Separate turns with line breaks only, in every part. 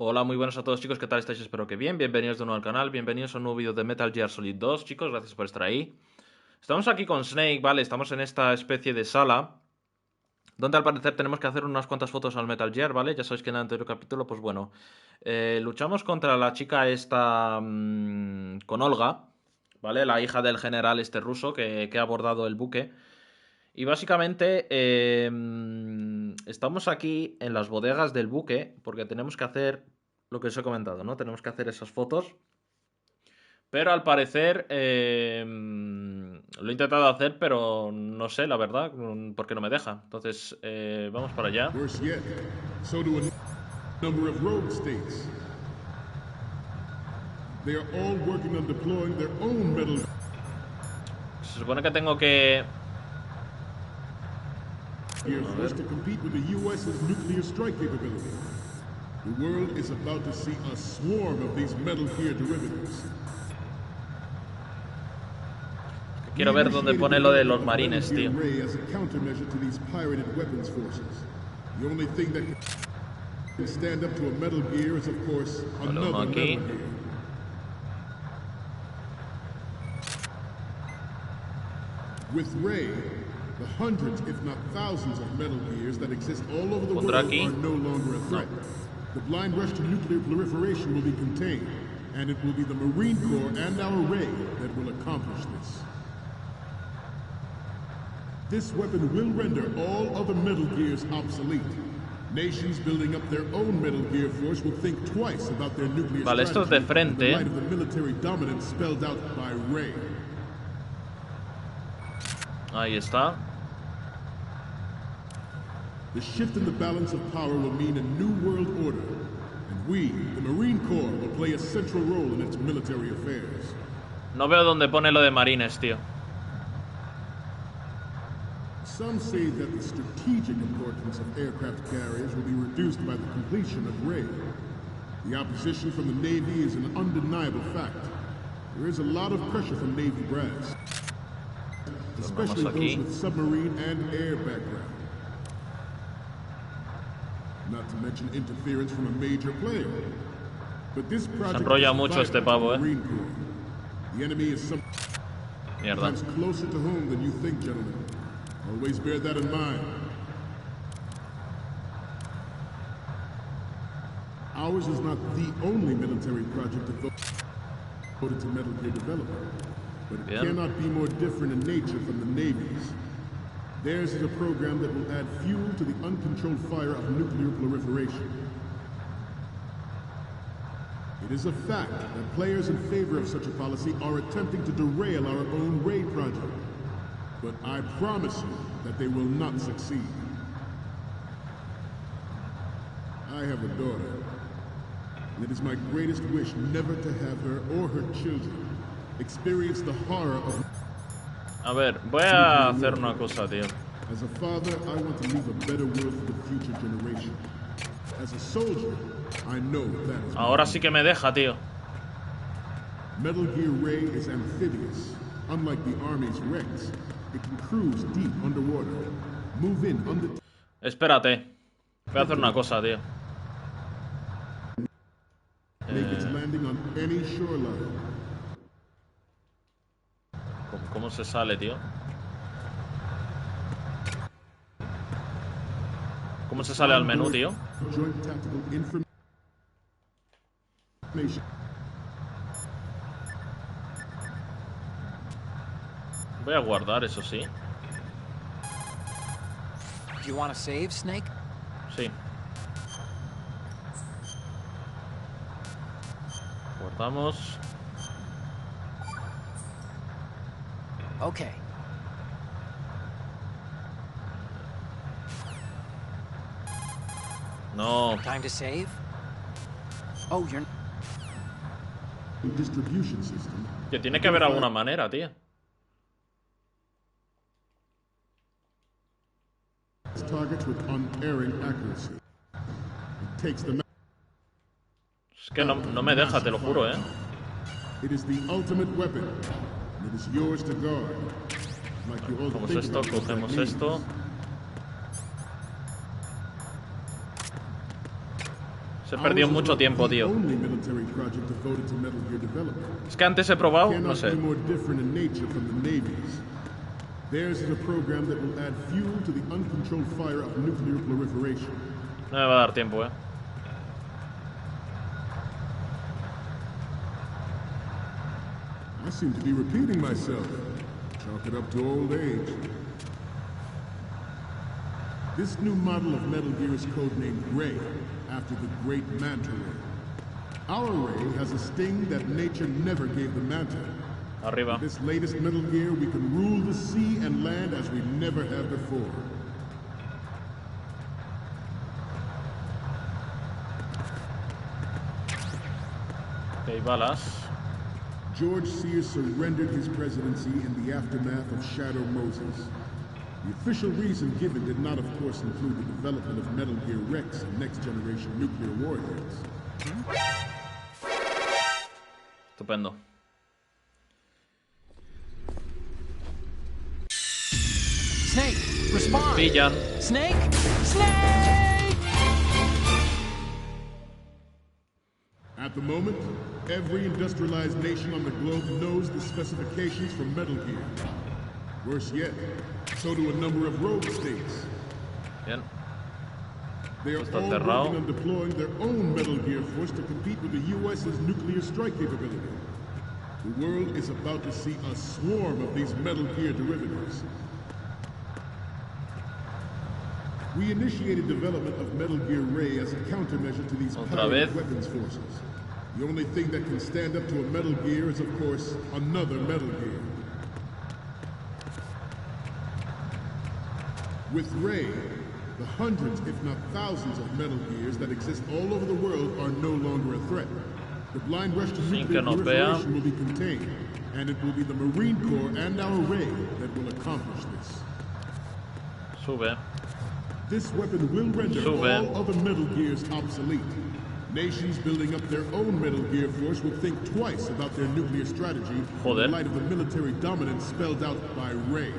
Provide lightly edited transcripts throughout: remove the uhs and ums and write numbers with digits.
Hola, muy buenas a todos, chicos, ¿qué tal estáis? Espero que bien. Bienvenidos de nuevo al canal, bienvenidos a un nuevo vídeo de Metal Gear Solid 2, chicos, gracias por estar ahí. Estamos aquí con Snake, ¿vale? Estamos en esta especie de sala donde al parecer tenemos que hacer unas cuantas fotos al Metal Gear, ¿vale? Ya sabéis que en el anterior capítulo, pues bueno, luchamos contra la chica esta con Olga, ¿vale? La hija del general este ruso que ha abordado el buque. Y básicamente estamos aquí en las bodegas del buque porque tenemos que hacer lo que os he comentado, ¿no? Tenemos que hacer esas fotos. Pero al parecer lo he intentado hacer, pero no sé, la verdad, porque no me deja. Entonces, vamos para allá. Se supone que tengo que...
Forced to compete with the US's nuclear strike capability. The world is about to see a swarm of these Metal Gear derivatives.
Quiero ver dónde pone lo de los marines, tío.
As a countermeasure to these pirated weapons forces. The only thing that can stand up to a Metal Gear is, of course, another Metal Gear. With Ray, the hundreds, if not thousands, of Metal Gears that exist all over the world are no longer a threat. The blind rush to nuclear proliferation will be contained, and it will be the Marine Corps and our Ray that will accomplish this. This weapon will render all other Metal Gears obsolete. Nations building up their own Metal Gear force will think twice about their nuclear
vale, esto es de frente.
in the light of the military dominance spelled out by Ray.
Ahí está.
The shift in the balance of power will mean a new world order, and we, the Marine Corps, will play a central role in its military affairs.
No veo dónde pone lo de marines, tío.
Some say that the strategic importance of aircraft carriers will be reduced by the completion of Ray. The opposition from the Navy is an undeniable fact. There is a lot of pressure from Navy brass, especially those with submarine and air background. Not to mention interference from a major player. But this project
se enrolla mucho este pavo,
The enemy is sometimes closer to home than you think, gentlemen. Always bear that in mind. Ours is not the only military project devoted to Metal Gear development, but it cannot be more different in nature from the Navy's. Theirs is a program that will add fuel to the uncontrolled fire of nuclear proliferation. It is a fact that players in favor of such a policy are attempting to derail our own Ray project. But I promise you that they will not succeed. I have a daughter, and it is my greatest wish never to have her or her children experience the horror of...
A ver, voy a hacer una cosa, tío.
As a father, I want to leave a better world for the future generation. As a soldier, I know that is...
Ahora sí que me deja, tío.
Metal Gear Ray is amphibious. Unlike the Army's Rex, it can cruise deep underwater. Move in under...
Espérate. Voy a hacer una cosa, tío.
Make its landing on any shoreline.
¿Cómo se sale, tío? ¿Cómo se sale al menú, tío? Voy a guardar, eso sí.
You want to save, Snake?
Sí. Guardamos.
Okay.
No.
Time to save? Oh, you're...
Distribution system.
Que tiene que haber alguna manera, tío.
Targets with unerring accuracy. It takes the...
Es que no me deja, te lo juro,
It is the ultimate weapon. It is yours to guard.
Cogemos esto, cogemos esto. Se perdió mucho tiempo, tío. Es que antes he probado, no sé. No me va a dar tiempo,
I seem to be repeating myself. Chalk it up to old age. This new model of Metal Gear is codenamed Ray, after the great Manta Ray. Our Ray has a sting that nature never gave the Manta.
Arriba.
With this latest Metal Gear, we can rule the sea and land as we never have before.
Ok, balas.
George Sears surrendered his presidency in the aftermath of Shadow Moses. The official reason given did not, of course, include the development of Metal Gear Rex and next-generation nuclear warheads.
Estupendo.
Snake, respond!
Pillan.
Snake! Snake!
At the moment, every industrialized nation on the globe knows the specifications for Metal Gear. Worse yet, so do a number of rogue states.
Bien.
They are
Está
all
cerrado.
working on deploying their own Metal Gear force to compete with the U.S.'s nuclear strike capability. The world is about to see a swarm of these Metal Gear derivatives. We initiated development of Metal Gear Ray as a countermeasure to these
Otra
powerful
vez.
weapons forces. The only thing that can stand up to a Metal Gear is, of course, another Metal Gear. With Ray, the hundreds, if not thousands, of Metal Gears that exist all over the world are no longer a threat. The blind rush to
Sin que
nuclear
nos
proliferation
vea.
will be contained, and it will be the Marine Corps and our Ray that will accomplish this.
Sube.
This weapon will render
Sube.
all other Metal Gears obsolete. Nations building up their own Metal Gear force will think twice about their nuclear strategy
Joder.
in light of the military dominance spelled out by Ray.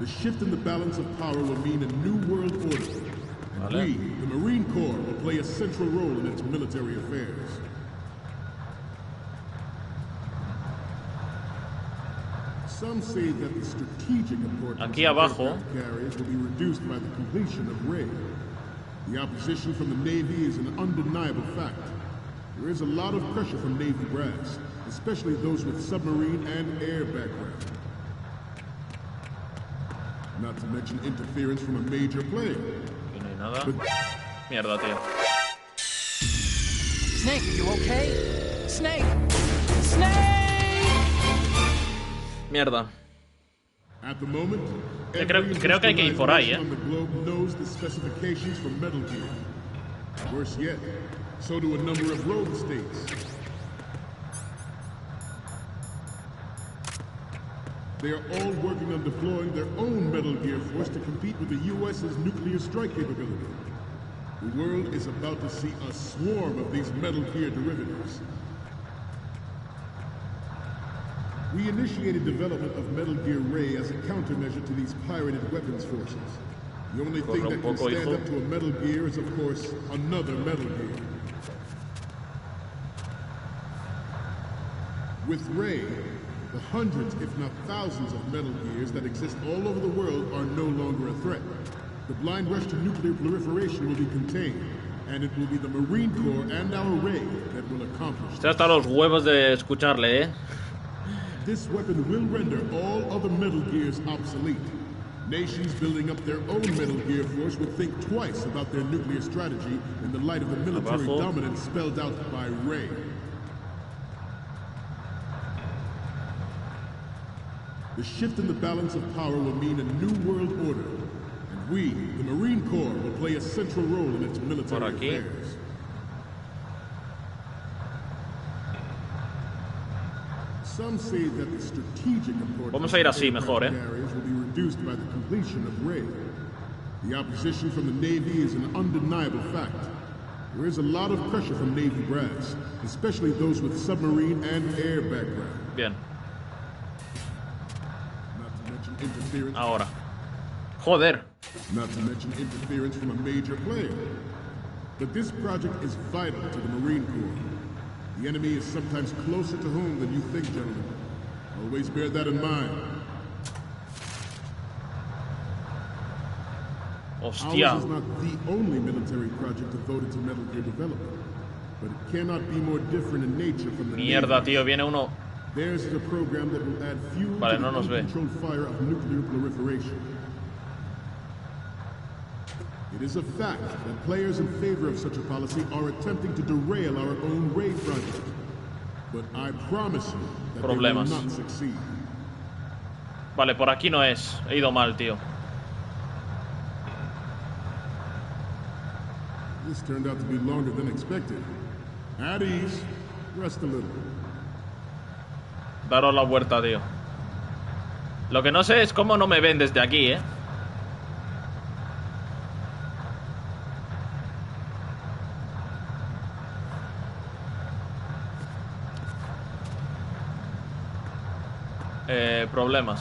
The shift in the balance of power will mean a new world order. And
Vale.
we, the Marine Corps, will play a central role in its military affairs. Some say that the strategic importance
Aquí
of
abajo.
aircraft carriers will be reduced by the completion of Ray. The opposition from the Navy is an undeniable fact. There is a lot of pressure from Navy brass, especially those with submarine and air background. Not to mention interference from a major player.
Aquí no hay nada. Mierda, tío.
Snake, are you okay? Snake! Snake!
Mierda.
At the moment,
Yo creo que hay que ir por ahí,
on the globe knows the specifications for Metal Gear. Worse yet, so do a number of rogue states. They are all working on deploying their own Metal Gear force to compete with the U.S.'s nuclear strike capability. The world is about to see a swarm of these Metal Gear derivatives. We initiated development of Metal Gear Ray as a countermeasure to these pirated weapons forces. The only thing that can stand up to a Metal Gear is, of course, another Metal Gear. With Ray, the hundreds, if not thousands, of Metal Gears that exist all over the world are no longer a threat. The blind rush to nuclear proliferation will be contained, and it will be the Marine Corps and our Ray that will accomplish
Estoy hasta los huevos de escucharle,
This weapon will render all other Metal Gears obsolete. Nations building up their own Metal Gear force will think twice about their nuclear strategy in the light of the military
Abajo.
dominance spelled out by Ray. The shift in the balance of power will mean a new world order, and we, the Marine Corps, will play a central role in its military
Por aquí.
affairs. Some say that the strategic importance
Vamos a ir así
of
mejor,
aircraft carriers will be reduced by the completion of Ray. The opposition from the Navy is an undeniable fact. There is a lot of pressure from Navy brass, especially those with submarine and air background.
Bien,
Not to mention interference.
ahora. Joder.
not to mention interference from a major player. But this project is vital to the Marine Corps. The enemy is sometimes closer to home than you think, gentlemen. Always bear that in mind.
Hostia.
Ours is not the only military project devoted to Metal Gear development, but it cannot be more different in nature from the
Mierda,
Navy.
tío, viene uno.
Theirs is a program that will add fuel
Vale,
to
no
the
nos ve.
uncontrolled fire of nuclear proliferation. It is a fact that players in favor of such a policy are attempting to derail our own Ray project. But I promise you that
Problemas.
they will not succeed.
Vale, por aquí no es. He ido mal, tío.
This turned out to be longer than expected. At ease. Rest a little.
Daros la vuelta, tío. Lo que no sé es cómo no me ven desde aquí, Problemas.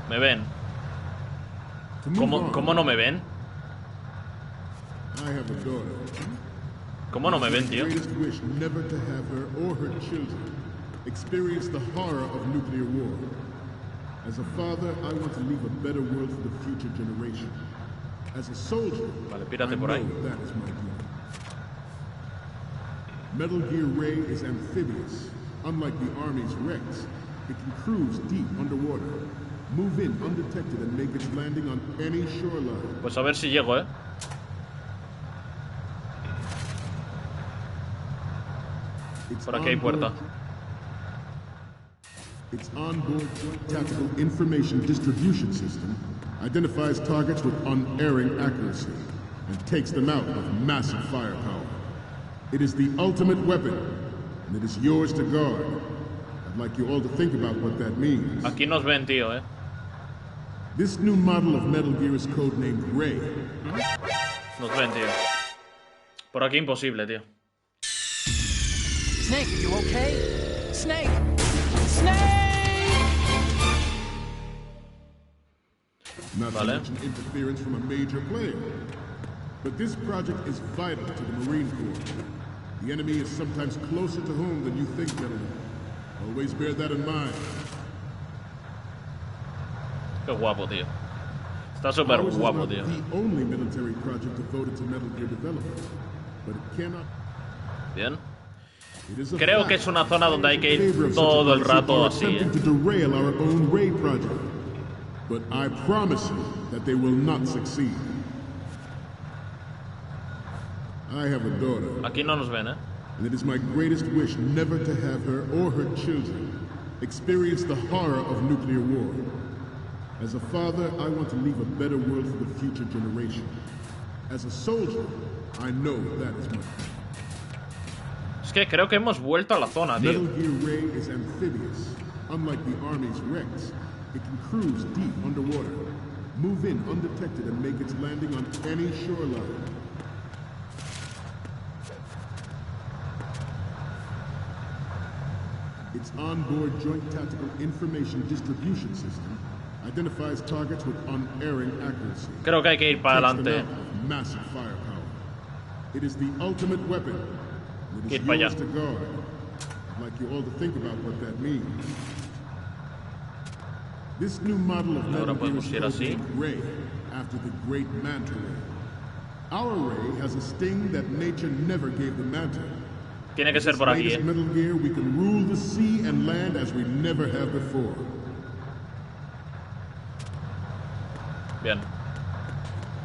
Me ven. ¿Cómo no me ven?
I have a daughter.
¿Cómo no me ven, tío?
Greatest wish never to have her or her children experience the horror of nuclear war. As a father, I want to leave a better world for the future generation. As a soldier,
Vale,
I
pírate
know
por ahí.
that is my duty. Metal Gear Ray is amphibious. Unlike the Army's Rex, it can cruise deep underwater, move in undetected and make its landing on any shoreline.
Pues a ver si llego,
It's
Por aquí hay puerta.
Its onboard tactical information distribution system identifies targets with unerring accuracy and takes them out with massive firepower. It is the ultimate weapon, and it is yours to guard. I'd like you all to think about what that means.
Aquí nos ven, tío,
This new model of Metal Gear is codenamed Ray.
Nos ven, tío. Por aquí imposible, tío.
Snake, are you okay? Snake! Snake!
Not to
Vale.
mention interference from a major player. But this project is vital to the Marine Corps. The enemy is sometimes closer to home than you think, gentlemen. Always bear that in mind.
Qué guapo, tío. Está súper
Ours is
guapo,
not
tío.
the only military project devoted to Metal Gear development, but it cannot.
Bien.
It is a
Creo
fact
que es una zona donde hay que
in favor
ir
of such a
todo el
policy
rato
are
así,
attempting to derail our own Ray project. But I promise you that they will not succeed. I have a daughter,
Aquí no nos ven,
and it is my greatest wish never to have her or her children experience the horror of nuclear war. As a father, I want to leave a better world for the future generation. As a soldier, I know that is my
Es que creo que hemos vuelto a la zona, tío.
Metal Gear Ray is amphibious. Unlike the Army's Rex, it can cruise deep underwater, move in undetected and make its landing on any shoreline. Its onboard joint tactical information distribution system identifies targets with unerring accuracy.
Creo que hay que ir para
Takes them
adelante.
out with massive firepower. It is the ultimate weapon. And it
Ir
is
para
yours
allá.
to guard. I'd like you all to think about what that means. This new model of
Ahora
Metal Gear
podemos
is
ir así.
codenamed Ray, after the great Manta Ray. Our Ray has a sting that nature never gave the Manta.
Tiene que ser por aquí,
Latest Metal Gear, we can rule the sea and land as we never have before.
Bien.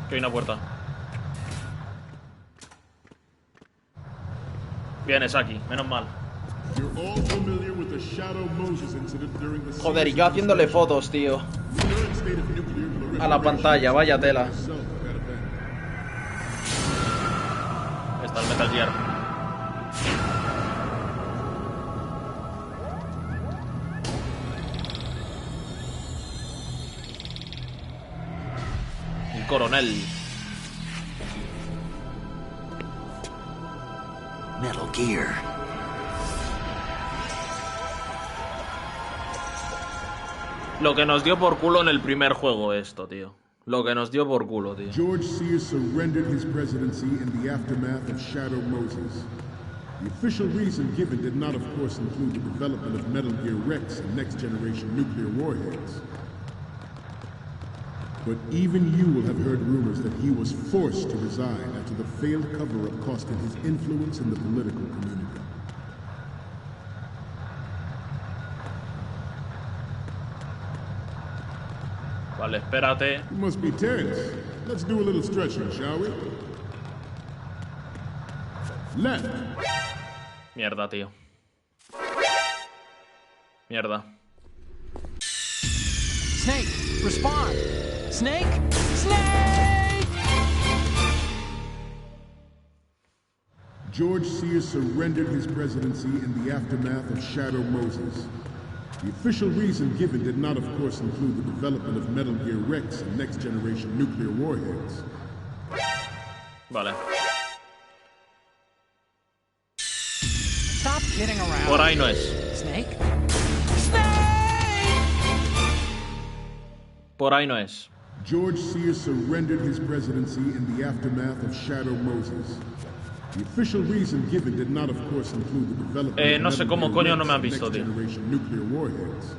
Aquí hay una puerta. Bien, es aquí. Menos mal.
You're all familiar with the Shadow Moses incident during the
Joder, y yo haciéndole fotos, tío.
current state of nuclear proliferation.
A la pantalla, vaya tela.
Itself had event.
Está el Metal Gear. El coronel.
Metal Gear.
Lo que nos dio por culo en el primer juego esto, tío. Lo que nos dio por culo, tío.
George Sears surrendered his presidency in the aftermath of Shadow Moses. The official reason given did not, of course, include the development of Metal Gear Rex and next-generation nuclear warheads. But even you will have heard rumors that he was forced to resign after the failed cover-up cost him his influence in the political community.
Vale, espérate.
You must be tense. Let's do a little stretching, shall we? Left.
Mierda, tío. Mierda.
Snake, respond. Snake? Snake!
George Sears surrendered his presidency in the aftermath of Shadow Moses. The official reason given did not, of course, include the development of Metal Gear Rex and next-generation nuclear warheads.
Vale.
Stop kidding around.
Por ahí no es.
Snake? Snake!
Por ahí no es.
George Sears surrendered his presidency in the aftermath of Shadow Moses. The official reason given did not, of course, include the development
no
of
sé
Metal
cómo
Gear
coño no
Rex
me han
and
visto, tío.
next-generation nuclear warheads.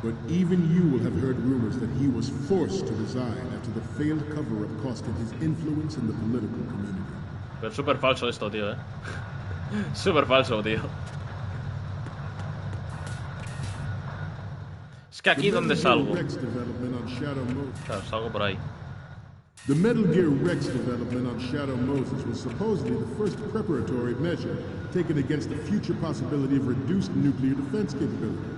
But even you will have heard rumors that he was forced to resign after the failed cover-up cost him his influence in the political community.
Pero es súper falso esto, tío, Súper falso, tío. Es que aquí donde salgo. Claro, salgo por ahí.
The Metal Gear Rex development on Shadow Moses was supposedly the first preparatory measure taken against the future possibility of reduced nuclear defense capability.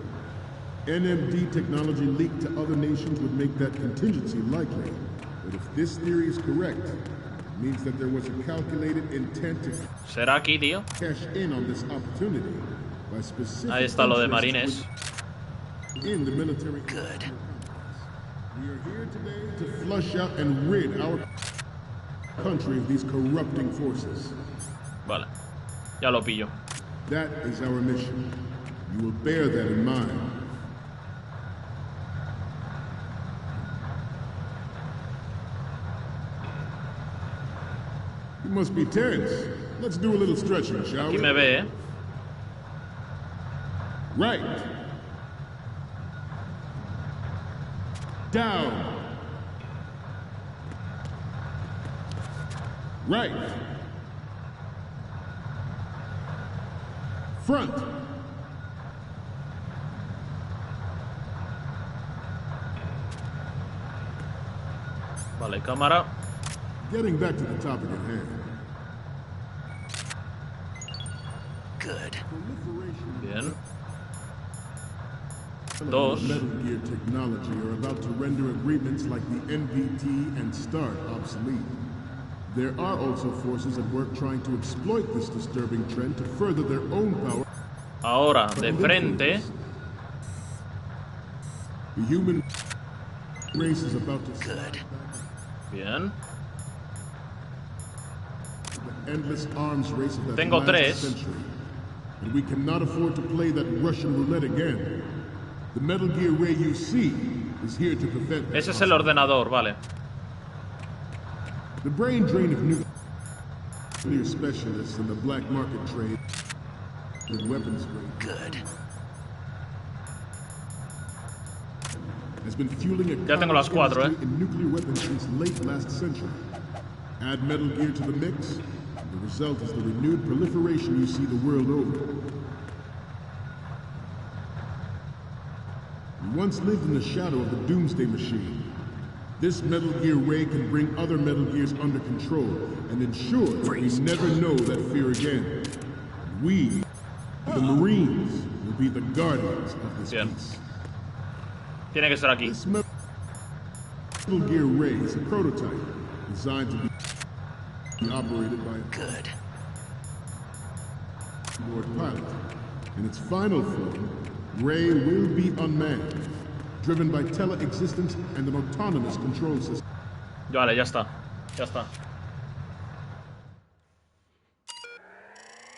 NMD technology leaked to other nations would make that contingency likely. But if this theory is correct, it means that there was a calculated intent to
¿Será aquí, tío?
cash in on this opportunity by specific
Ahí está lo de
interests
marines.
in the military.
Good.
We are here today to flush out and rid our country of these corrupting forces.
Vale. Ya lo pillo.
That is our mission. You will bear that in mind. You must be tense. Let's do a little stretching, shall
Aquí
we?
me ve,
Right. Down. Right. Front.
Vale, cámara.
Getting back to the topic at hand.
Good.
Bien.
Dos.
Dos.
Metal Gear technology are about to render agreements like the NPT and START obsolete. There are also forces at work trying to exploit this disturbing trend to further their own power.
Ahora, de frente.
The human race is about to
Good.
Bien.
the endless arms race of that
Tengo
last
tres.
century. And we cannot afford to play that Russian roulette again. The Metal Gear Ray you see is here to prevent that.
Ese es el ordenador, vale.
The brain drain of nuclear specialists and the black market trade in weapons grade
Good.
has been fueling a
Ya tengo las cuatro,
industry in nuclear weapons since late last century. Add Metal Gear to the mix, and the result is the renewed proliferation you see the world over. We once lived in the shadow of the Doomsday Machine. This Metal Gear Ray can bring other Metal Gears under control and ensure that we never know that fear again. We, the Marines, will be the guardians of this
Bien.
peace.
Tiene que ser aquí.
This Metal Gear Ray is a prototype designed to be operated by a
Good.
Lord pilot. In its final form, Ray will be unmanned, driven by tele-existence and an autonomous control system.
Vale, ya está. Ya está.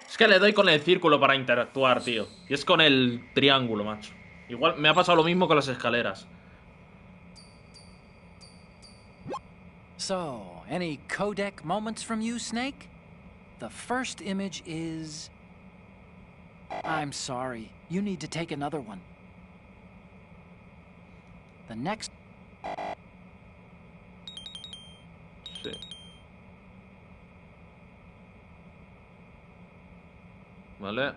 Es que le doy con el círculo para interactuar, tío. Y es con el triángulo, macho. Igual me ha pasado lo mismo con las escaleras.
So, any codec moments from you, Snake? The first image is... I'm sorry. You need to take another one. The next...
Sí. Vale.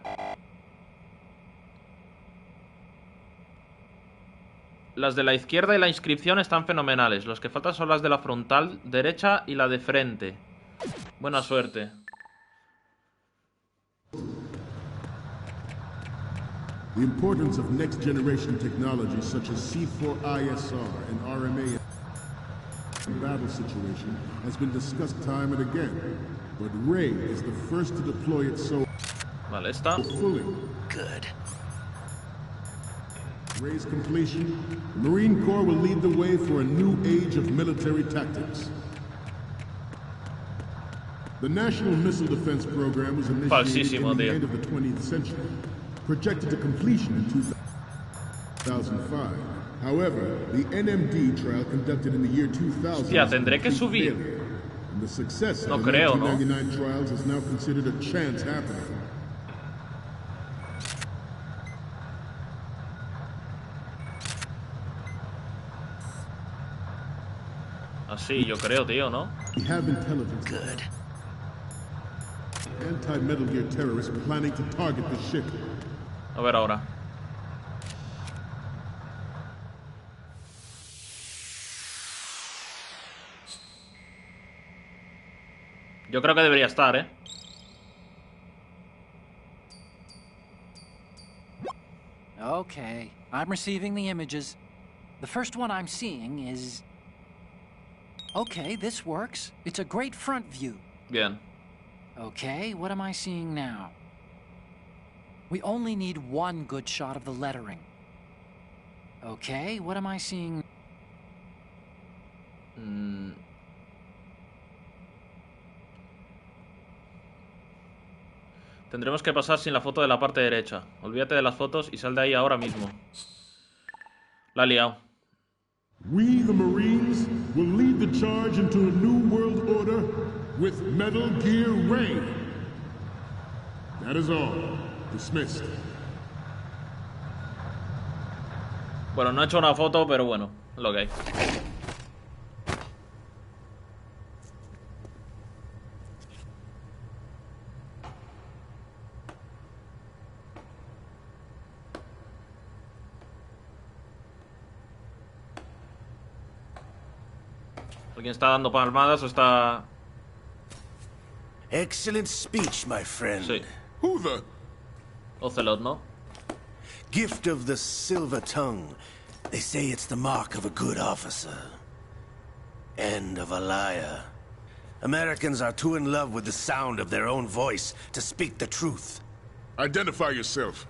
Las de la izquierda y la inscripción están fenomenales. Los que faltan son las de la frontal derecha y la de frente. Buena suerte.
The importance of next generation technologies such as C4ISR and RMA in battle situation has been discussed time and again, but Ray is the first to deploy it so
Vale, esta.
fully.
Good.
Ray's completion, the Marine Corps will lead the way for a new age of military tactics. The National Missile Defense Program was initiated
Falsísimo,
in the
tío.
end of the 20th century, projected to completion in 2005. However, the NMD trial conducted in the year 2000
Hostia,
was a
tendré que
complete
subir.
failure, and the success
No
of the
creo, ¿no?
1999 trials is now considered a chance happening.
Así, yo creo, tío, ¿no?
We have intelligence.
Good.
Anti-Metal Gear terrorists planning to target the ship.
A ver ahora. Yo creo que debería estar, ¿eh?
Okay, I'm receiving the images. The first one I'm seeing is... Okay, this works. It's a great front view.
Bien.
Okay, what am I seeing now? We only need one good shot of the lettering. Okay, what am I seeing?
Tendremos que pasar sin la foto de la parte derecha. Olvídate de las fotos y sal de ahí ahora mismo. La he liado.
We, the Marines, will lead the charge into a new world order with Metal Gear Raiden. That is all. Dismissed.
Bueno, no he hecho una foto, pero bueno, es lo que hay. ¿Alguien está dando palmadas o está...?
Excellent speech, my friend.
Sí.
Who the?
Ocelot, ¿no?
Gift of the silver tongue. They say it's the mark of a good officer. End of a liar. Americans are too in love with the sound of their own voice to speak the truth.
Identify yourself.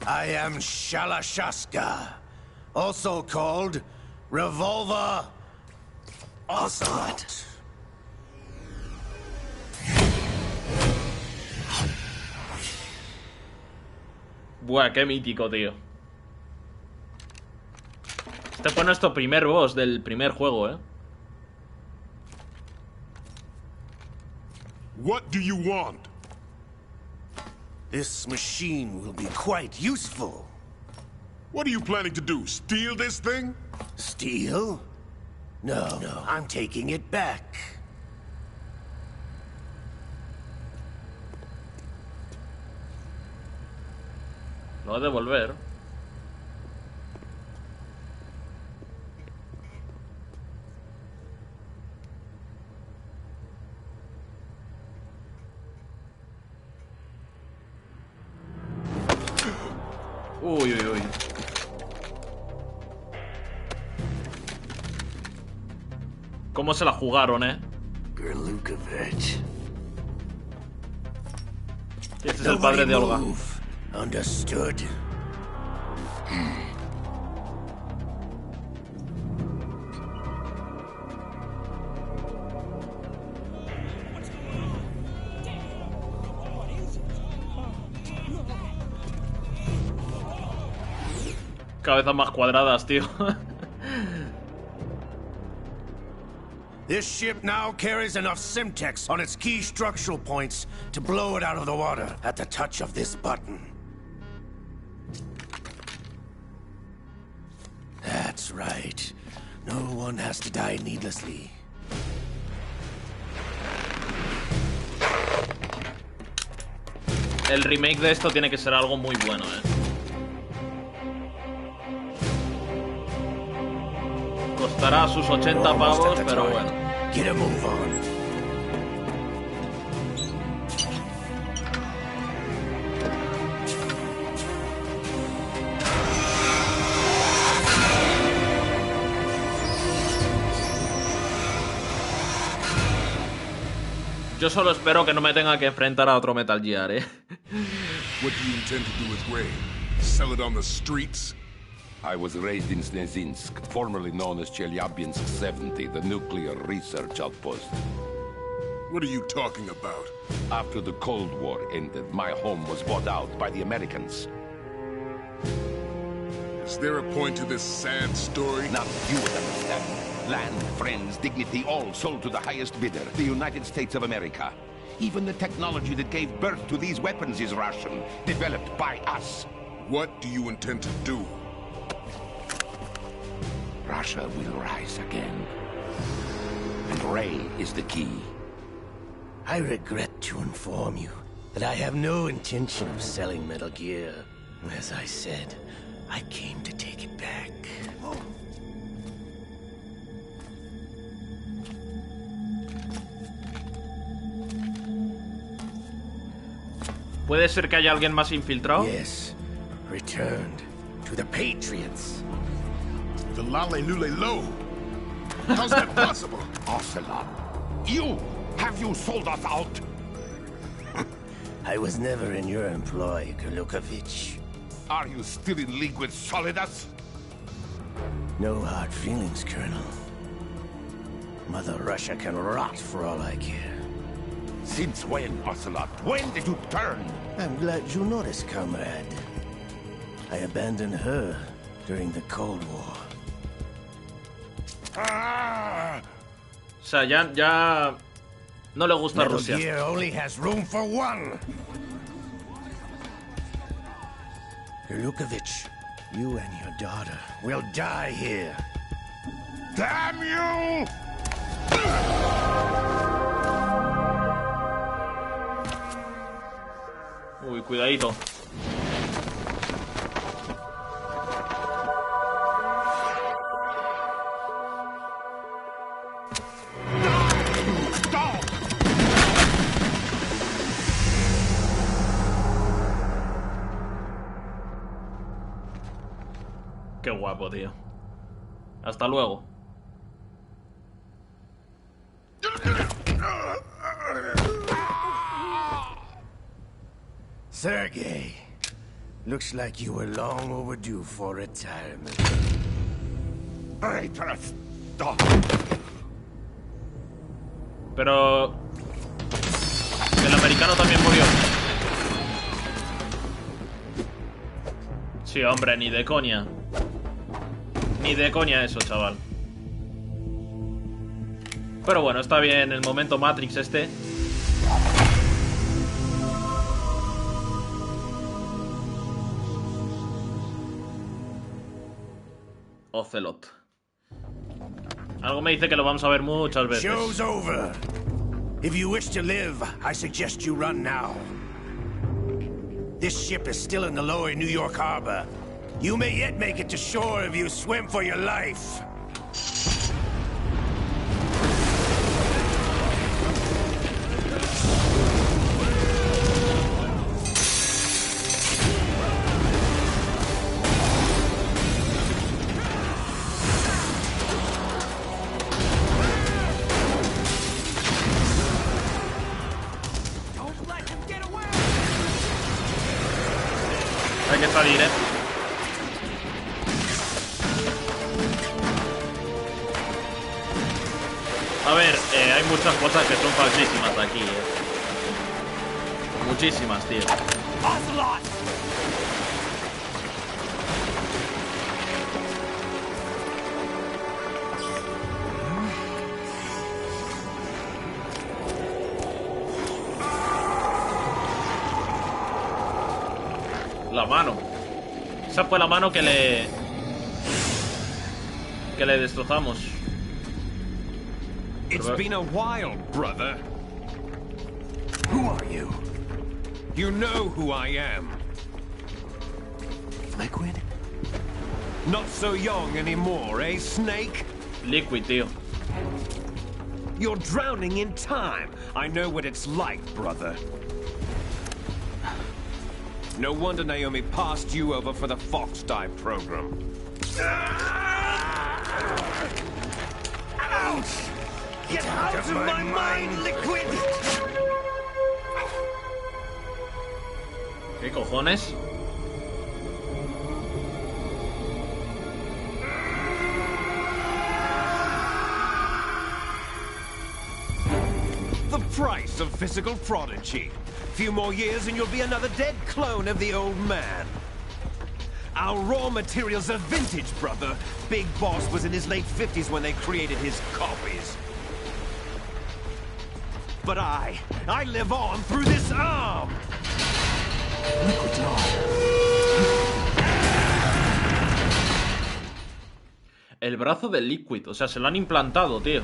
I am Shalashaska, also called Revolver Ocelot.
Buah, qué mítico, tío. Este fue nuestro primer boss del primer juego, ¿eh?
What do you want?
This machine will be quite useful.
What are you planning to do? Steal this thing?
Steal? No, I'm taking it back.
Lo va a devolver. Uy, uy, uy. ¿Cómo se la jugaron, eh?
Gerlukovich.
Este es el padre de Olga.
Understood.
Cabezas más cuadradas, tío.
This ship now carries enough Simtex on its key structural points to blow it out of the water at the touch of this button. That's right. No one has to die needlessly.
El remake de esto tiene que ser algo muy bueno, Costará sus 80 pavos, pero bueno.
Get a move on.
Yo solo espero que no me tenga que enfrentar a otro Metal Gear,
What do you intend to do with Ray? Sell it on the streets?
I was raised in Snezinsk, formerly known as Chelyabinsk 70, the nuclear research outpost.
What are you talking about?
After the Cold War ended, my home was bought out by the Americans.
Is there a point to this sad story?
Now you would understand. Land, friends, dignity, all sold to the highest bidder, the United States of America. Even the technology that gave birth to these weapons is Russian, developed by us.
What do you intend to do?
Russia will rise again. And Ray is the key.
I regret to inform you that I have no intention of selling Metal Gear. As I said, I came to take it back.
¿Puede ser que haya alguien más infiltrado?
Yes, returned to the Patriots.
The Lale Lule Lo. How's that possible?
Ocelot, have you sold us out?
I was never in your employ, Golukovich.
Are you still in league with Solidus?
No hard feelings, Colonel. Mother Russia can rot for all I care.
Since when, Ocelot? When did you turn?
I'm glad you noticed, comrade. I abandoned her during the Cold War.
O sea, ya no le gusta
Metal
Rusia.
Gear only has room for one. Golukovich, you and your daughter will die here.
Damn you!
Uy, cuidadito. Qué guapo, tío. Hasta luego.
Sergei, looks like you were long overdue for retirement.
Traitorous dog.
Pero... el americano también murió. Sí, hombre, ni de coña. Ni de coña eso, chaval. Pero bueno, está bien el momento Matrix este. Ocelot. Algo me dice que lo vamos a ver muchas veces.
Show's over. If you wish to live, I suggest you run now. This ship is still in the lower New York harbor. You may yet make it to shore if you swim for your life.
Hay que salir, A ver, hay muchas cosas que son falsísimas aquí, Muchísimas, tío. La mano. Esa fue la mano que le destrozamos.
It's been a while, brother.
Who are you?
You know who I am.
Liquid?
Not so young anymore, eh, Snake?
Liquid, tío.
You're drowning in time. I know what it's like, brother. No wonder Naomi passed you over for the FOXHOUND program. Ouch! Get out of my mind, Liquid!
¿Qué cojones?
The price of physical prodigy. Few more years and you'll be another dead clone of the old man. Our raw materials are vintage, brother. Big Boss was in his late 50s when they created his copies. But I live on through this arm!
Liquid's on.
El brazo de Liquid, o sea, se lo han implantado, tío.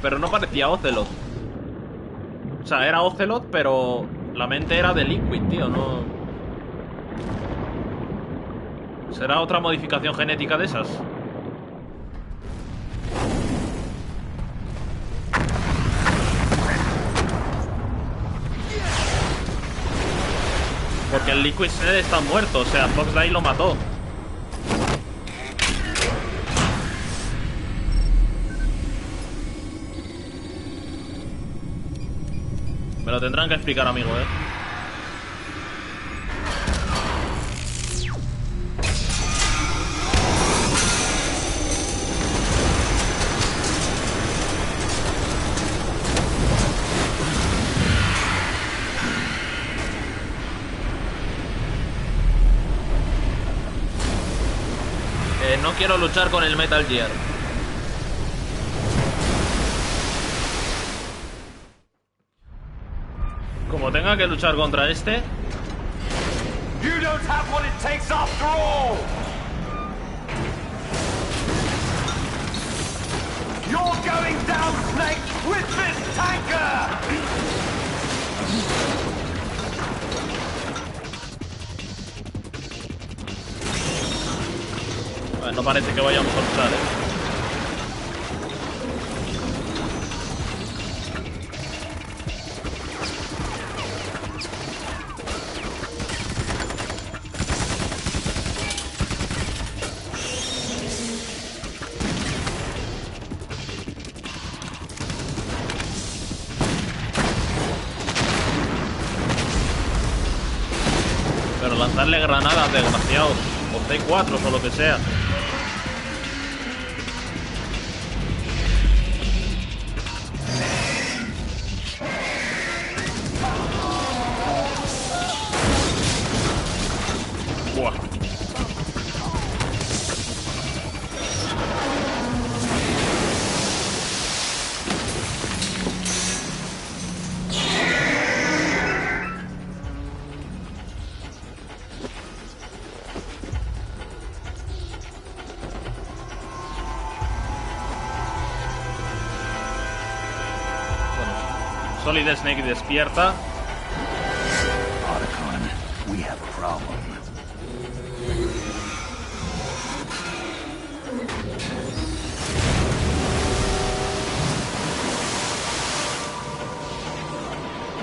Pero no parecía Ocelot. O sea, era Ocelot, pero la mente era de Liquid, tío, no... ¿Será otra modificación genética de esas? Porque el Liquid está muerto, o sea, FOXHOUND lo mató. Me lo tendrán que explicar, amigo, ¿eh? No quiero luchar con el Metal Gear. Como tenga que luchar contra este.
You don't have what it takes after all! You're going down, Snake, with this tanker!
Bueno, no parece que vayamos a luchar, ¿eh? Pero lanzarle granadas, desgraciado. O C4 o lo que sea. Buah. Solid Snake despierta.
Otacon, we have a problem.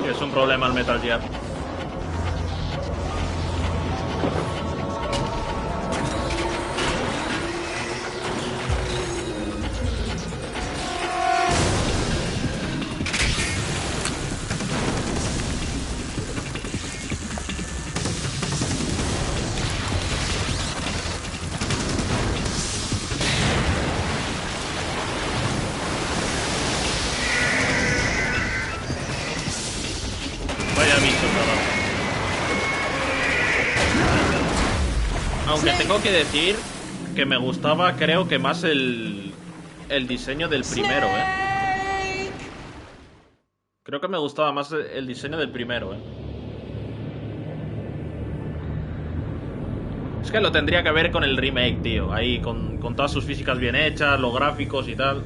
Es un problema el Metal Gear. Aunque tengo que decir que me gustaba, creo que más el diseño del primero, ¿eh? Creo que me gustaba más el diseño del primero, ¿eh? Es que lo tendría que ver con el remake, tío. Ahí, con todas sus físicas bien hechas, los gráficos y tal.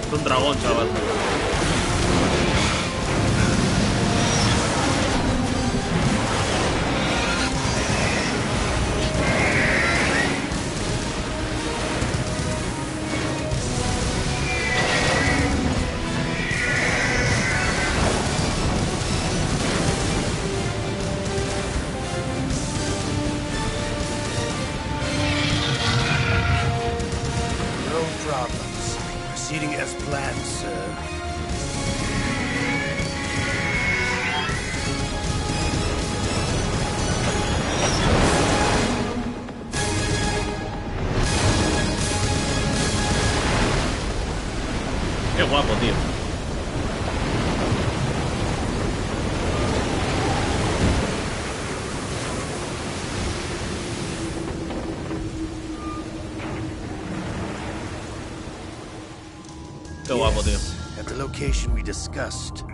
Es un dragón, chaval.
Proceeding as planned, sir.
Qué guapo, tío. Qué guapo, tío.
At the location we discussed.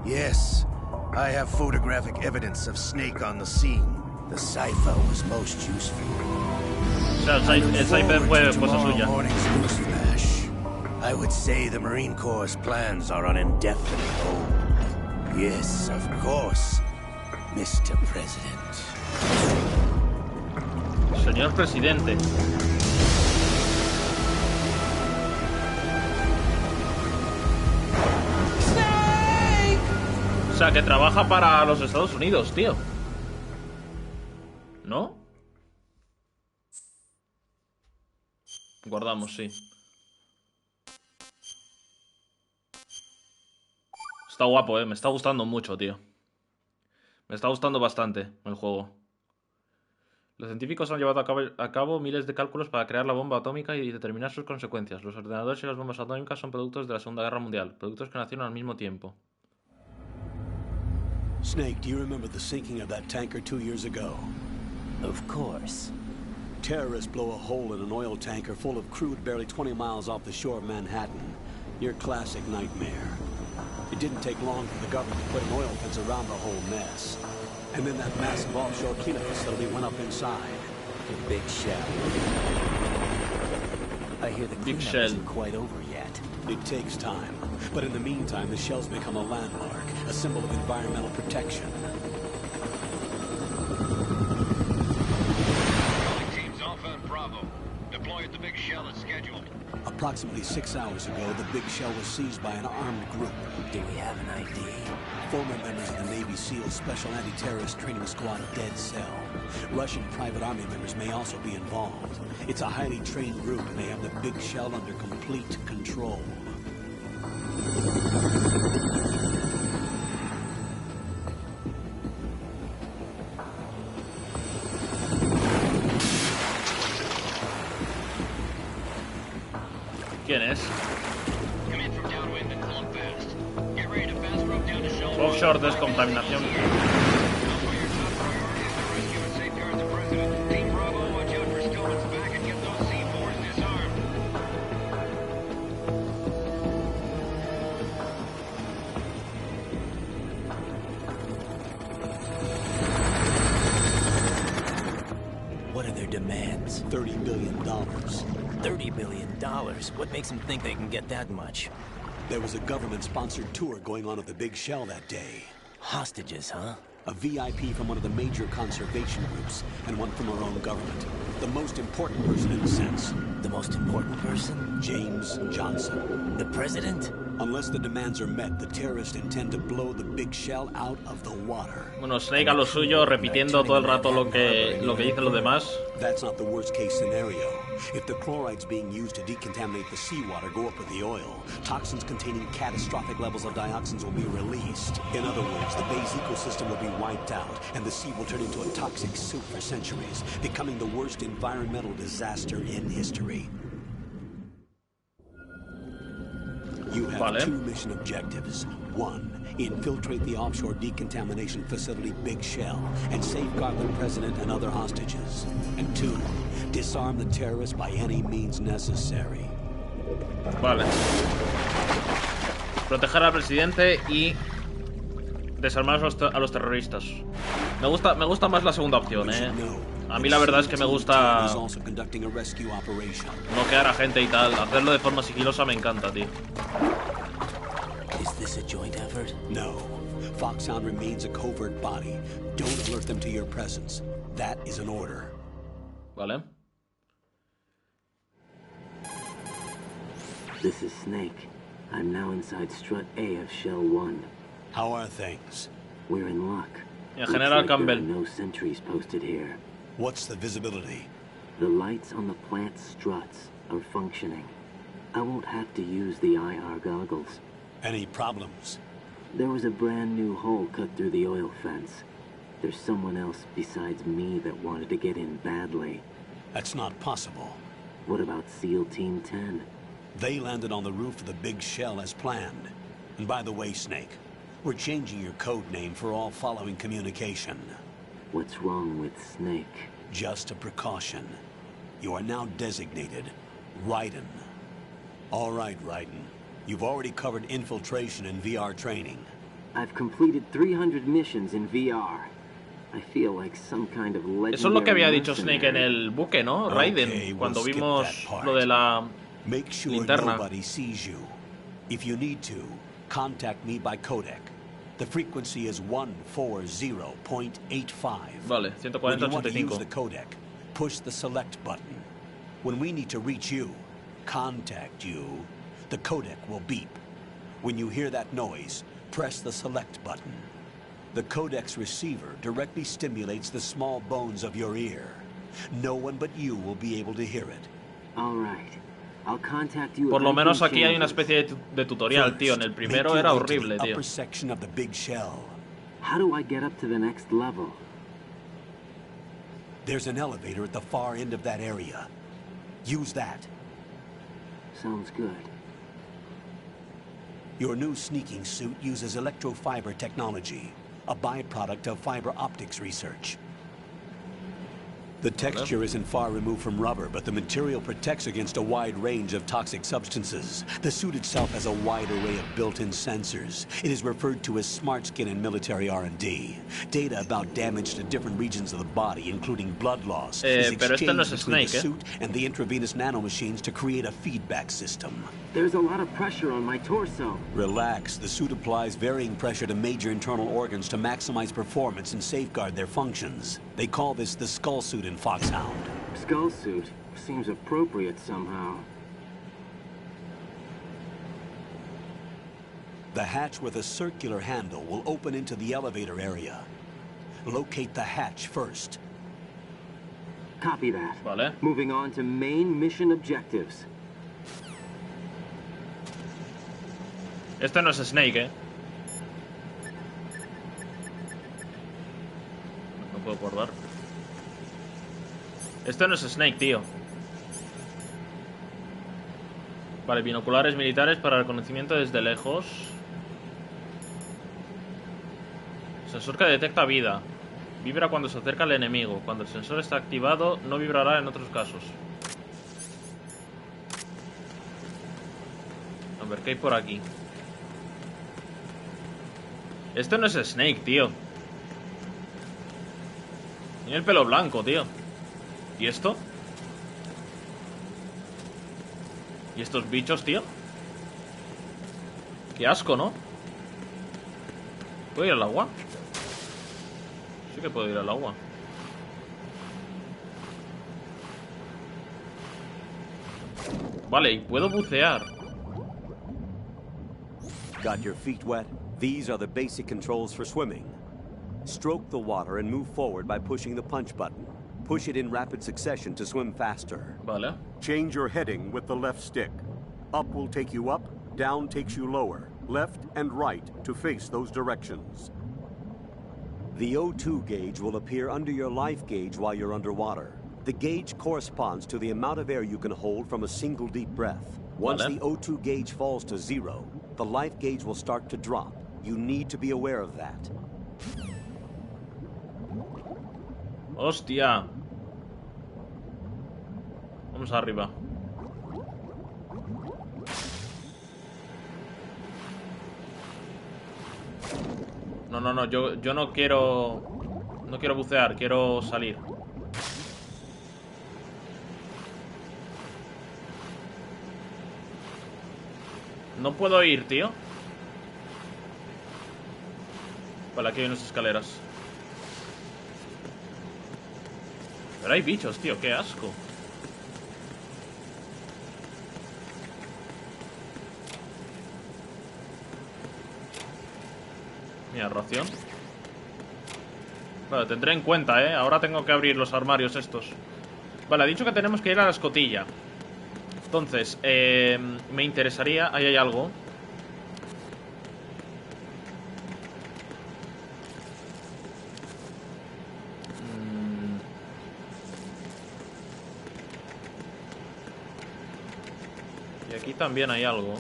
Yes, I have photographic evidence of Snake on the scene. The cipher was most useful.
O sea, el Cypher fue cosa suya.
I would say the Marine Corps' plans are on indefinite hold. Yes, of course, Mr. President.
Señor presidente. O sea, que trabaja para los Estados Unidos, tío. ¿No? Guardamos, sí. Está guapo, me está gustando mucho, tío. Me está gustando bastante el juego. Los científicos han llevado a cabo miles de cálculos para crear la bomba atómica y determinar sus consecuencias. Los ordenadores y las bombas atómicas son productos de la Segunda Guerra Mundial, productos que nacieron al mismo tiempo.
Snake, do you remember the sinking of that tanker 2 years ago?
Of course.
Terrorists blow a hole in an oil tanker full of crude barely 20 miles off the shore of Manhattan. Your classic nightmare. It didn't take long for the government to put an oil fence around the whole mess. And then that massive offshore cleanup facility went up inside.
The Big Shell. I hear the
Big
cleanup
Shell
isn't quite over yet.
It takes time. But in the meantime, the shell's become a landmark, a symbol of environmental protection.
Teams Alpha and Bravo. Deploy at the Big Shell as scheduled.
Approximately 6 hours ago, the Big Shell was seized by an armed group.
Do we have an ID?
Former members of the Navy SEAL Special Anti-Terrorist Training Squad Dead Cell. Russian private army members may also be involved. It's a highly trained group, and they have the Big Shell under complete control.
¿Quién es? Offshore descontaminación.
What are their demands?
$30 billion.
$30 billion? What makes them think they can get that much?
There was a government-sponsored tour going on at the Big Shell that day.
Hostages, huh?
A VIP from one of the major conservation groups, and one from our own government. The most important person in a sense.
The most important person?
James Johnson.
The president?
Unless the demands are met, the terrorists intend to blow the Big Shell out of the water.
Bueno, Snake a lo suyo, repitiendo todo el rato lo que dicen los demás.
That's not the worst-case scenario. If the chlorides being used to decontaminate the seawater go up with the oil, toxins containing catastrophic levels of dioxins will be released. In other words, the bay's ecosystem will be wiped out, and the sea will turn into a toxic soup for centuries, becoming the worst environmental disaster in history. You have two mission objectives. 1, infiltrate the offshore decontamination facility Big Shell and safeguard the president and other hostages. And 2, disarm the terrorists by any means necessary.
Vale. Proteger al presidente y desarmar a los terroristas. Me gusta más la segunda opción, A mí la verdad es que me gusta noquear a gente y tal. Hacerlo de forma sigilosa me encanta, tío.
Is this a joint effort? No. FOXHOUND remains a covert body. Don't alert them to your presence. That is an order.
Vale.
This is Snake. I'm now inside strut A of Shell 1.
How are things?
We're in luck.
Yeah, General Campbell.
There are no sentries posted here.
What's the visibility?
The lights on the plant struts are functioning. I won't have to use the IR goggles.
Any problems?
There was a brand new hole cut through the oil fence. There's someone else besides me that wanted to get in badly.
That's not possible.
What about SEAL Team 10?
They landed on the roof of the Big Shell as planned. And by the way, Snake, we're changing your code name for all following communication.
What's wrong with Snake?
Just a precaution. You are now designated Raiden. All right, Raiden. You've already covered infiltration and VR training.
I've completed 300 missions in VR. I feel like some kind of legendary.
Eso es lo que había dicho Snake en el buque, ¿no? Raiden, cuando vimos lo de la
Make sure
linterna.
Nobody sees you. If you need to, contact me by codec. The frequency is 140.85.
Vale,
When you want to
140.85.
use the codec, push the select button. When we need to reach you, contact you, the codec will beep. When you hear that noise, press the select button. The codec's receiver directly stimulates the small bones of your ear. No one but you will be able to hear it.
All right. I'll contact you.
Por lo menos aquí hay una especie de tutorial, tío. En el primero era horrible, tío.
Upper section of the Big Shell.
How do I get up to the next level?
There's an elevator at the far end of that area. Use that.
Sounds good.
Your new sneaking suit uses electrofiber technology, a byproduct of fiber optics research. The texture isn't far removed from rubber, but the material protects against a wide range of toxic substances. The suit itself has a wide array of built-in sensors. It is referred to as smart skin in military R&D. Data about damage to different regions of the body, including blood loss, is
pero este no es
exchanged between
Snake,
the suit and the intravenous nanomachines to create a feedback system.
There's a lot of pressure on my torso.
Relax. The suit applies varying pressure to major internal organs to maximize performance and safeguard their functions. They call this the skull suit in FOXHOUND.
Skull suit seems appropriate somehow.
The hatch with a circular handle will open into the elevator area. Locate the hatch first.
Copy that.
Vale.
Moving on to main mission objectives.
Este no es Snake, No puedo guardar. Este no es Snake, tío. Vale, binoculares militares para reconocimiento desde lejos. Sensor que detecta vida. Vibra cuando se acerca al enemigo. Cuando el sensor está activado, no vibrará en otros casos. A ver, ¿qué hay por aquí? Este no es Snake, tío. Tiene el pelo blanco, tío. ¿Y esto? ¿Y estos bichos, tío? Qué asco, ¿no? ¿Puedo ir al agua? Sí que puedo ir al agua. Vale, y puedo bucear.
Got your feet wet? These are the basic controls for swimming. Stroke the water and move forward by pushing the punch button. Push it in rapid succession to swim faster.
Vale.
Change your heading with the left stick. Up will take you up, down takes you lower. Left and right to face those directions.
The O2 gauge will appear under your life gauge while you're underwater. The gauge corresponds to the amount of air you can hold from a single deep breath. Once the O2 gauge falls to 0, the life gauge will start to drop. You need to be aware of that.
Hostia. Vamos arriba. No, yo no quiero... No quiero bucear, quiero salir. No puedo ir, tío. Vale, aquí hay unas escaleras. Pero hay bichos, tío, qué asco. Mira, ración. Vale, tendré en cuenta, ¿eh? Ahora tengo que abrir los armarios estos. Vale, ha dicho que tenemos que ir a la escotilla. Entonces, me interesaría... Ahí hay algo. Y aquí también hay algo.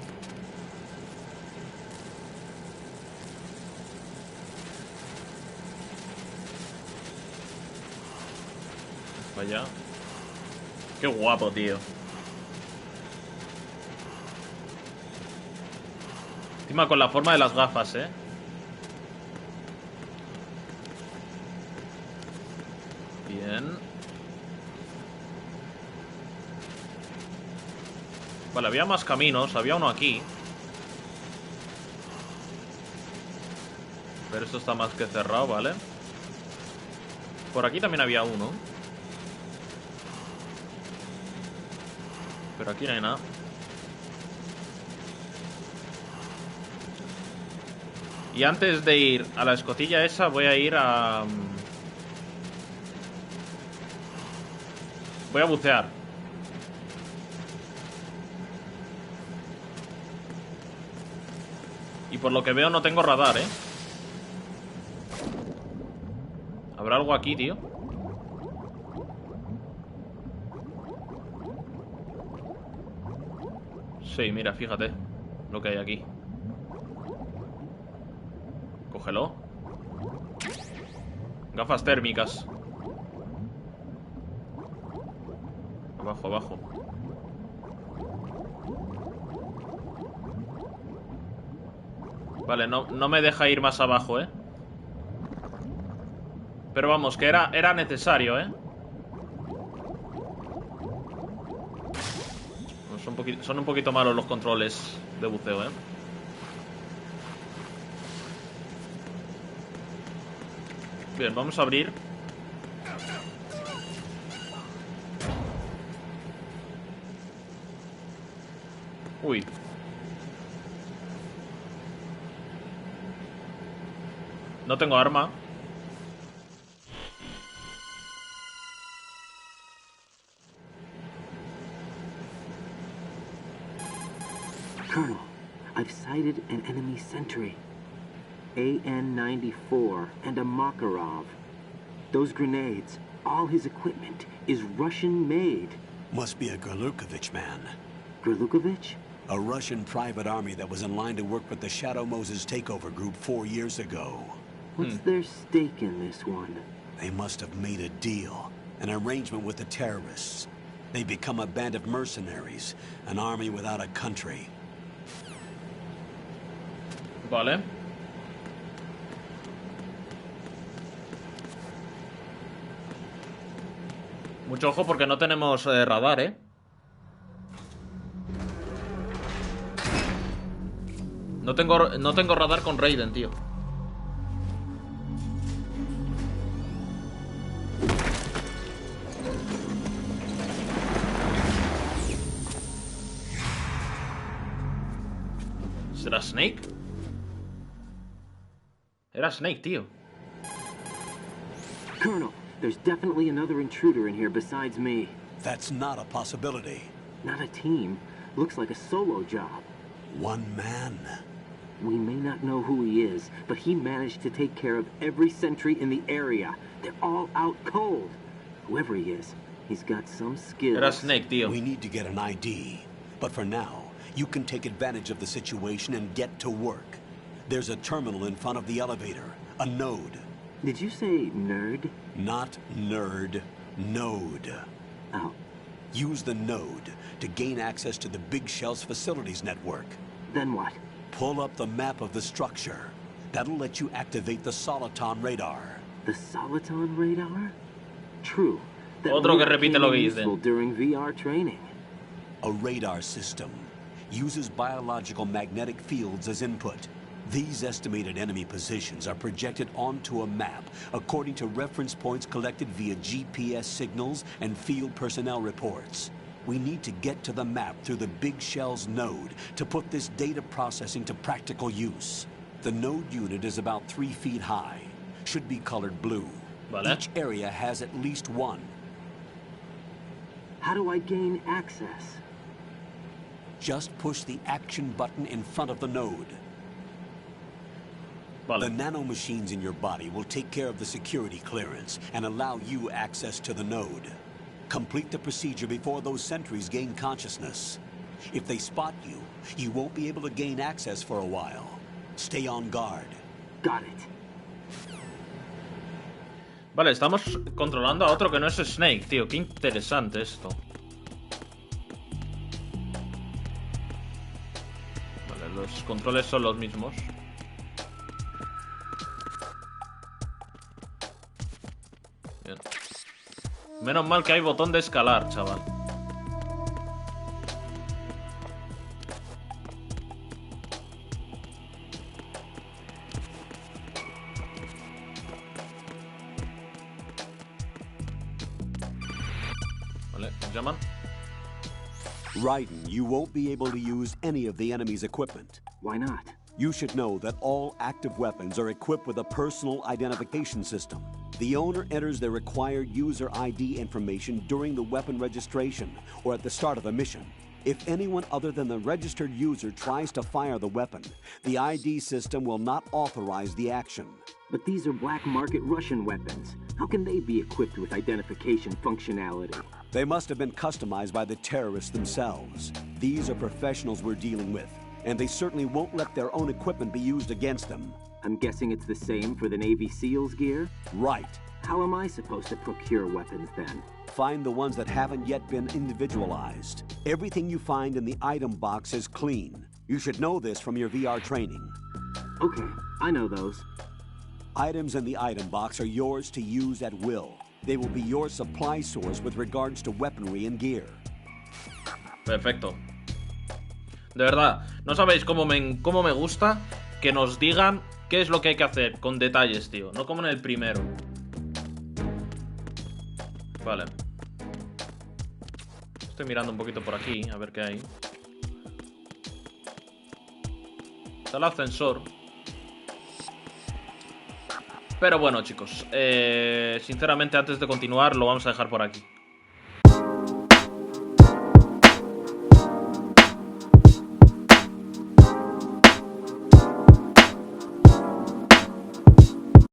Allá. Qué guapo, tío. Encima con la forma de las gafas, ¿eh? Bien. Vale, había más caminos. Había uno aquí. Pero esto está más que cerrado, ¿vale? Por aquí también había uno. Pero aquí no hay nada. Y antes de ir a la escotilla esa, voy a ir a... Voy a bucear. Y por lo que veo no tengo radar, ¿eh? ¿Habrá algo aquí, tío? Sí, mira, fíjate lo que hay aquí. Cógelo. Gafas térmicas. Abajo, abajo. Vale, no me deja ir más abajo, ¿eh? Pero vamos, que era necesario, ¿eh? Son un poquito malos los controles de buceo, ¿eh? Bien, vamos a abrir. Uy. No tengo arma.
Colonel, I've sighted an enemy sentry. AN-94 and a Makarov. Those grenades, all his equipment, is Russian-made.
Must be a Gerlukovich man.
Gerlukovich?
A Russian private army that was in line to work with the Shadow Moses takeover group 4 years ago.
What's their stake in this one?
They must have made a deal, an arrangement with the terrorists. They become a band of mercenaries, an army without a country.
Vale. Mucho ojo porque no tenemos radar, ¿eh? No tengo radar con Raiden, tío. ¿Será Snake? Era Snake, tío.
Colonel, there's definitely another intruder in here besides me.
That's not a possibility.
Not a team. Looks like a solo job.
One man.
We may not know who he is, but he managed to take care of every sentry in the area. They're all out cold. Whoever he is, he's got some skills.
Era Snake, tío.
We need to get an ID. But for now, you can take advantage of the situation and get to work. There's a terminal in front of the elevator. A node.
Did you say nerd?
Not nerd. Node.
Oh.
Use the node to gain access to the Big Shell's facilities network.
Then what?
Pull up the map of the structure. That'll let you activate the Soliton radar.
The Soliton radar? True. That
Otro que
radar
repite
came
lo
in
que
useful
dicen.
during VR training.
A radar system uses biological magnetic fields as input. These estimated enemy positions are projected onto a map according to reference points collected via GPS signals and field personnel reports. We need to get to the map through the Big Shell's node to put this data processing to practical use. The node unit is about 3 feet high. Should be colored blue.
Vale.
Each area has at least one.
How do I gain access?
Just push the action button in front of the node.
Vale.
The nanomachines in your body will take care of the security clearance and allow you access to the node. Complete the procedure before those sentries gain consciousness. If they spot you, you won't be able to gain access for a while. Stay on guard.
Got it.
Vale, estamos controlando a otro que no es Snake, tío. Qué interesante esto. Vale, los controles son los mismos. Bien. Menos mal que hay botón de escalar, chaval. Vale, ¿nos llaman?
Raiden, you won't be able to use any of the enemy's equipment.
Why not?
You should know that all active weapons are equipped with a personal identification system. The owner enters their required user ID information during the weapon registration or at the start of the mission. If anyone other than the registered user tries to fire the weapon, the ID system will not authorize the action.
But these are black market Russian weapons. How can they be equipped with identification functionality?
They must have been customized by the terrorists themselves. These are professionals we're dealing with, and they certainly won't let their own equipment be used against them.
I'm guessing it's the same for the Navy SEALs gear?
Right.
How am I supposed to procure weapons then?
Find the ones that haven't yet been individualized. Everything you find in the item box is clean. You should know this from your VR training.
Okay, I know those.
Items in the item box are yours to use at will. They will be your supply source with regards to weaponry and gear.
Perfecto. De verdad, no sabéis cómo me gusta que nos digan qué es lo que hay que hacer con detalles, tío. No como en el primero. Vale. Estoy mirando un poquito por aquí, a ver qué hay. Está el ascensor. Pero bueno, chicos, sinceramente antes de continuar lo vamos a dejar por aquí.